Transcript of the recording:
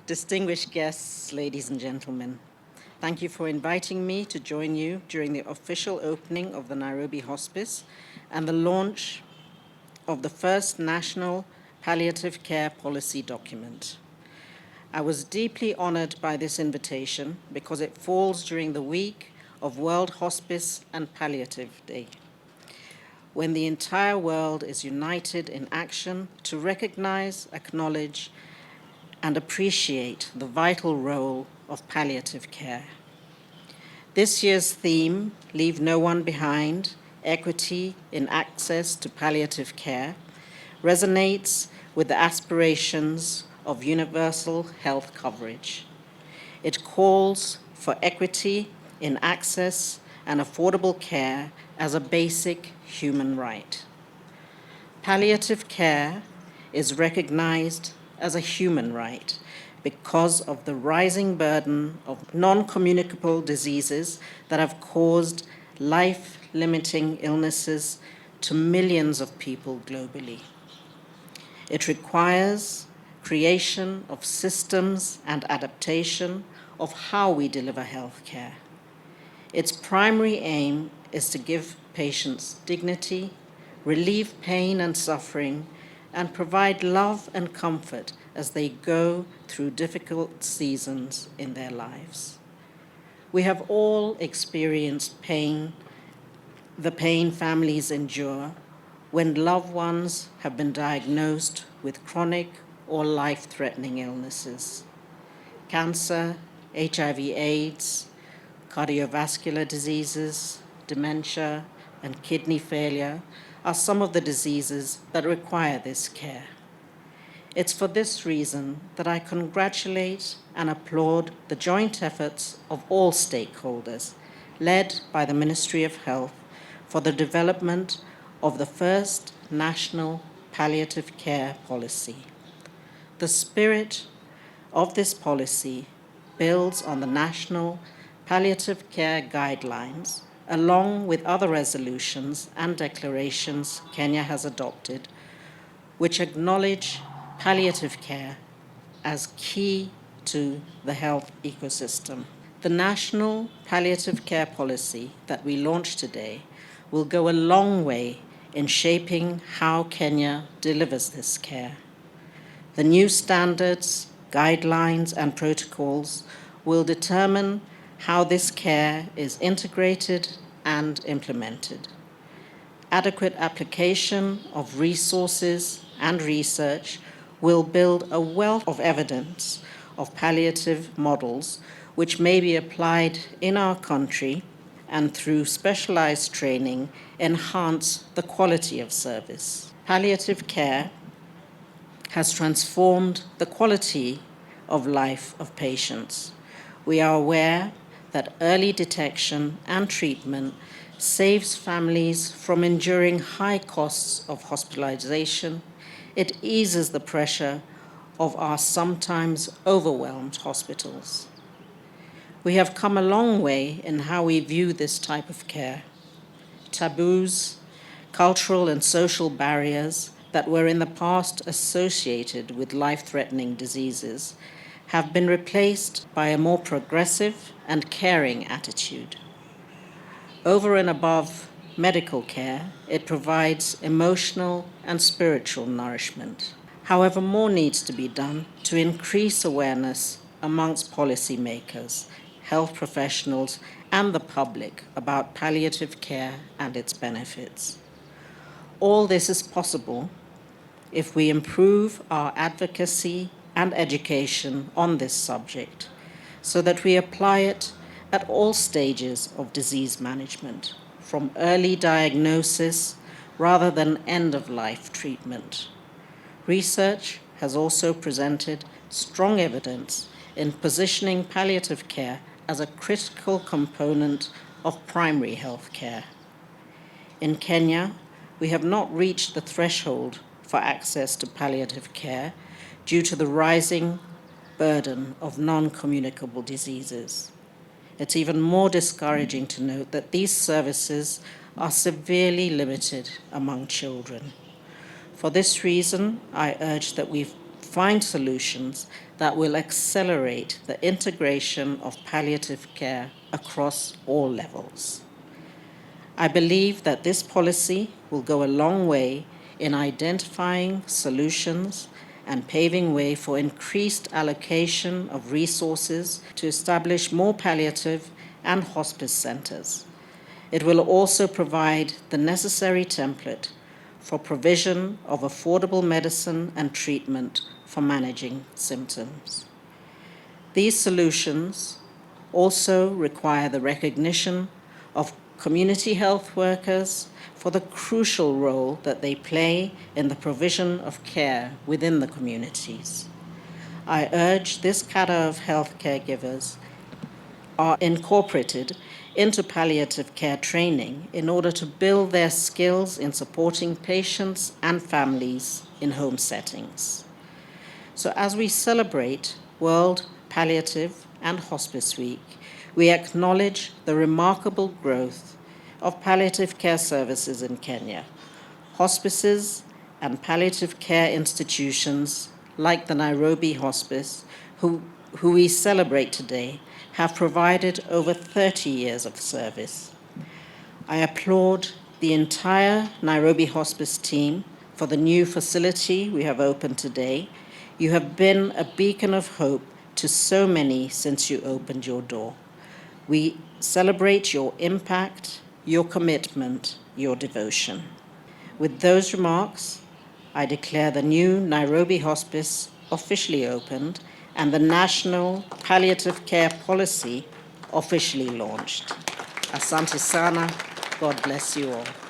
Distinguished guests, ladies and gentlemen, thank you for inviting me to join you during the official opening of the Nairobi Hospice and the launch of the first national palliative care policy document. I was deeply honored by this invitation because it falls during the week of World Hospice and Palliative Day, when the entire world is united in action to recognize, acknowledge, and appreciate the vital role of palliative care. This year's theme, Leave No One Behind, Equity in Access to Palliative Care, resonates with the aspirations of universal health coverage. It calls for equity in access and affordable care as a basic human right. Palliative care is recognized as a human right because of the rising burden of non-communicable diseases that have caused life-limiting illnesses to millions of people globally. It requires creation of systems and adaptation of how we deliver health care. Its primary aim is to give patients dignity, relieve pain and suffering, and provide love and comfort as they go through difficult seasons in their lives. We have all experienced pain, the pain families endure when loved ones have been diagnosed with chronic or life-threatening illnesses. Cancer, HIV/AIDS, cardiovascular diseases, dementia, and kidney failure are some of the diseases that require this care. It's for this reason that I congratulate and applaud the joint efforts of all stakeholders, led by the Ministry of Health, for the development of the first national palliative care policy. The spirit of this policy builds on the national palliative care guidelines, along with other resolutions and declarations Kenya has adopted, which acknowledge palliative care as key to the health ecosystem. The National Palliative Care Policy that we launched today will go a long way in shaping how Kenya delivers this care. The new standards, guidelines, and protocols will determine how this care is integrated and implemented. Adequate application of resources and research will build a wealth of evidence of palliative models which may be applied in our country and through specialized training enhance the quality of service. Palliative care has transformed the quality of life of patients. We are aware that early detection and treatment saves families from enduring high costs of hospitalization. It eases the pressure of our sometimes overwhelmed hospitals. We have come a long way in how we view this type of care. Taboos, cultural and social barriers that were in the past associated with life-threatening diseases have been replaced by a more progressive and caring attitude. Over and above medical care, it provides emotional and spiritual nourishment. However, more needs to be done to increase awareness amongst policymakers, health professionals, and the public about palliative care and its benefits. All this is possible if we improve our advocacy and education on this subject so that we apply it at all stages of disease management, from early diagnosis rather than end-of-life treatment. Research has also presented strong evidence in positioning palliative care as a critical component of primary health care. In Kenya, we have not reached the threshold for access to palliative care due to the rising burden of non-communicable diseases. It's even more discouraging to note that these services are severely limited among children. For this reason, I urge that we find solutions that will accelerate the integration of palliative care across all levels. I believe that this policy will go a long way in identifying solutions and paving way for increased allocation of resources to establish more palliative and hospice centers. It will also provide the necessary template for provision of affordable medicine and treatment for managing symptoms. These solutions also require the recognition of community health workers for the crucial role that they play in the provision of care within the communities. I urge this cadre of health caregivers are incorporated into palliative care training in order to build their skills in supporting patients and families in home settings. So as we celebrate World Palliative and Hospice Week, we acknowledge the remarkable growth of palliative care services in Kenya. Hospices and palliative care institutions like the Nairobi Hospice, who we celebrate today, have provided over 30 years of service. I applaud the entire Nairobi Hospice team for the new facility we have opened today. You have been a beacon of hope to so many since you opened your door. We celebrate your impact, your commitment, your devotion. With those remarks, I declare the new Nairobi Hospice officially opened and the National Palliative Care Policy officially launched. Asante sana. God bless you all.